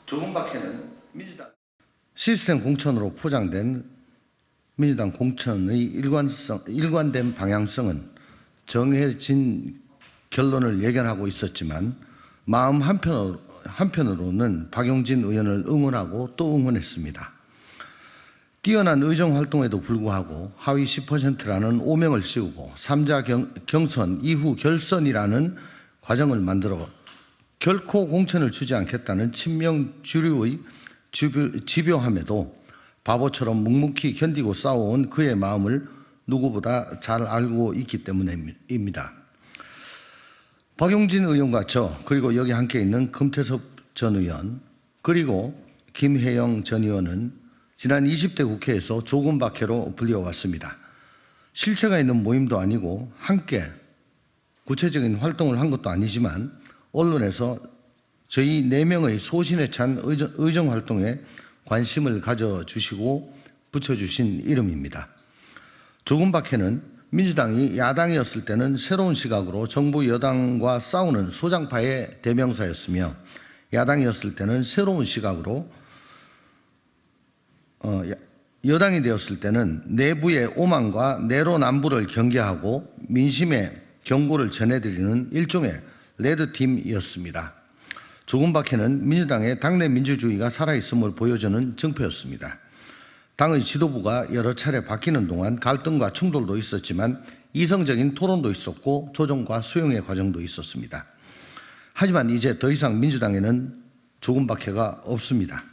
조금밖에는 민주당 시스템 공천으로 포장된 민주당 공천의 일관된 방향성은 정해진 결론을 예견하고 있었지만 마음 한편으로는 박용진 의원을 응원하고 또 응원했습니다. 뛰어난 의정 활동에도 불구하고 하위 10%라는 오명을 씌우고 3자 경선 이후 결선이라는 과정을 만들어 결코 공천을 주지 않겠다는 친명 주류의 집요함에도 바보처럼 묵묵히 견디고 싸워온 그의 마음을 누구보다 잘 알고 있기 때문입니다. 박용진 의원과 저, 그리고 여기 함께 있는 금태섭 전 의원, 그리고 김혜영 전 의원은 지난 20대 국회에서 조금박해로 불려왔습니다. 실체가 있는 모임도 아니고 함께 구체적인 활동을 한 것도 아니지만 언론에서 저희 4명의 소신에 찬 의정 활동에 관심을 가져주시고 붙여주신 이름입니다. 조금박해는 민주당이 야당이었을 때는 새로운 시각으로 정부 여당과 싸우는 소장파의 대명사였으며 야당이었을 때는 새로운 시각으로 여당이 되었을 때는 내부의 오만과 내로남불을 경계하고 민심의 경고를 전해드리는 일종의 레드팀이었습니다. 조금박해는 민주당의 당내 민주주의가 살아있음을 보여주는 증표였습니다. 당의 지도부가 여러 차례 바뀌는 동안 갈등과 충돌도 있었지만 이성적인 토론도 있었고 조정과 수용의 과정도 있었습니다. 하지만 이제 더 이상 민주당에는 조금박해가 없습니다.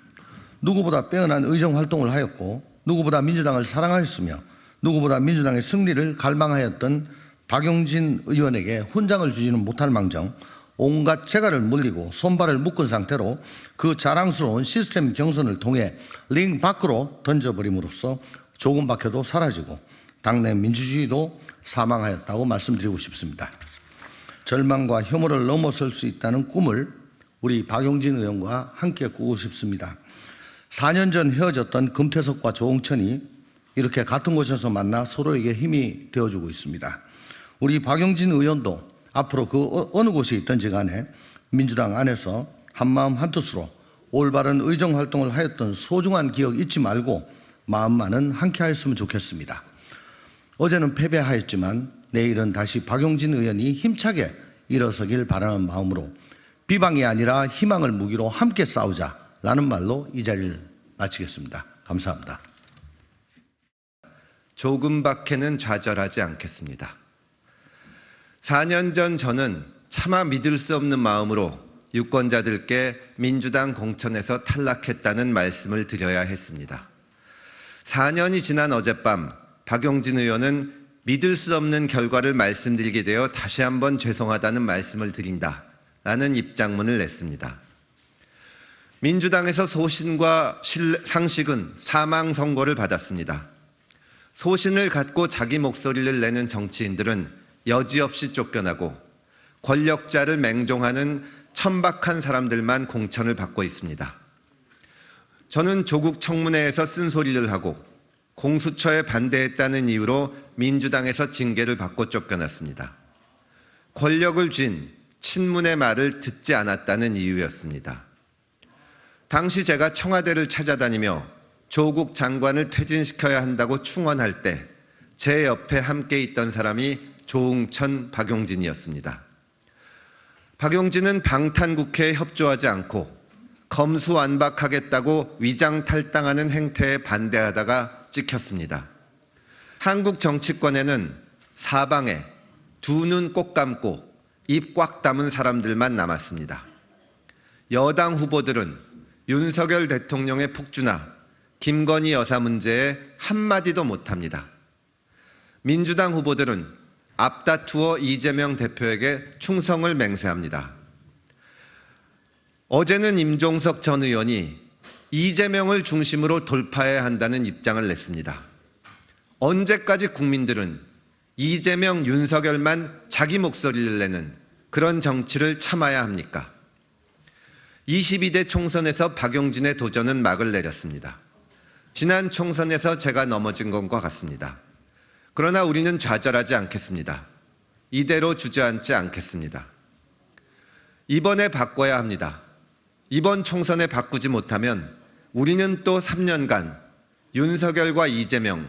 누구보다 빼어난 의정 활동을 하였고 누구보다 민주당을 사랑하였으며 누구보다 민주당의 승리를 갈망하였던 박용진 의원에게 훈장을 주지는 못할 망정 온갖 재갈을 물리고 손발을 묶은 상태로 그 자랑스러운 시스템 경선을 통해 링 밖으로 던져버림으로써 조금박해도 사라지고 당내 민주주의도 사망하였다고 말씀드리고 싶습니다. 절망과 혐오를 넘어설 수 있다는 꿈을 우리 박용진 의원과 함께 꾸고 싶습니다. 4년 전 헤어졌던 금태섭과 조홍천이 이렇게 같은 곳에서 만나 서로에게 힘이 되어주고 있습니다. 우리 박용진 의원도 앞으로 그 어느 곳에 있든지 간에 민주당 안에서 한마음 한뜻으로 올바른 의정 활동을 하였던 소중한 기억 잊지 말고 마음만은 함께 하였으면 좋겠습니다. 어제는 패배하였지만 내일은 다시 박용진 의원이 힘차게 일어서길 바라는 마음으로 비방이 아니라 희망을 무기로 함께 싸우자라는 말로 이 자리를 마치겠습니다. 감사합니다. 조금밖에는 좌절하지 않겠습니다. 4년 전 저는 차마 믿을 수 없는 마음으로 유권자들께 민주당 공천에서 탈락했다는 말씀을 드려야 했습니다. 4년이 지난 어젯밤 박용진 의원은 믿을 수 없는 결과를 말씀드리게 되어 다시 한번 죄송하다는 말씀을 드린다라는 입장문을 냈습니다. 민주당에서 소신과 상식은 사망 선고를 받았습니다. 소신을 갖고 자기 목소리를 내는 정치인들은 여지없이 쫓겨나고 권력자를 맹종하는 천박한 사람들만 공천을 받고 있습니다. 저는 조국 청문회에서 쓴소리를 하고 공수처에 반대했다는 이유로 민주당에서 징계를 받고 쫓겨났습니다. 권력을 쥔 친문의 말을 듣지 않았다는 이유였습니다. 당시 제가 청와대를 찾아다니며 조국 장관을 퇴진시켜야 한다고 충원할 때 제 옆에 함께 있던 사람이 조응천, 박용진이었습니다. 박용진은 방탄국회에 협조하지 않고 검수완박하겠다고 위장탈당하는 행태에 반대하다가 찍혔습니다. 한국 정치권에는 사방에 두 눈 꼭 감고 입 꽉 담은 사람들만 남았습니다. 여당 후보들은 윤석열 대통령의 폭주나 김건희 여사 문제에 한마디도 못합니다. 민주당 후보들은 앞다투어 이재명 대표에게 충성을 맹세합니다. 어제는 임종석 전 의원이 이재명을 중심으로 돌파해야 한다는 입장을 냈습니다. 언제까지 국민들은 이재명, 윤석열만 자기 목소리를 내는 그런 정치를 참아야 합니까? 22대 총선에서 박용진의 도전은 막을 내렸습니다. 지난 총선에서 제가 넘어진 것과 같습니다. 그러나 우리는 좌절하지 않겠습니다. 이대로 주저앉지 않겠습니다. 이번에 바꿔야 합니다. 이번 총선에 바꾸지 못하면 우리는 또 3년간 윤석열과 이재명,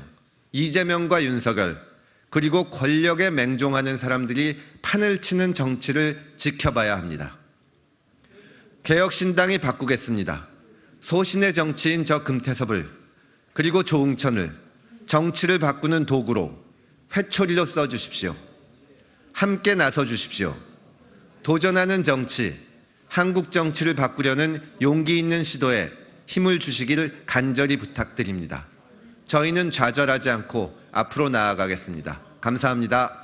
이재명과 윤석열, 그리고 권력에 맹종하는 사람들이 판을 치는 정치를 지켜봐야 합니다. 개혁신당이 바꾸겠습니다. 소신의 정치인 저 금태섭을 그리고 조응천을 정치를 바꾸는 도구로 회초리로 써주십시오. 함께 나서주십시오. 도전하는 정치, 한국 정치를 바꾸려는 용기 있는 시도에 힘을 주시기를 간절히 부탁드립니다. 저희는 좌절하지 않고 앞으로 나아가겠습니다. 감사합니다.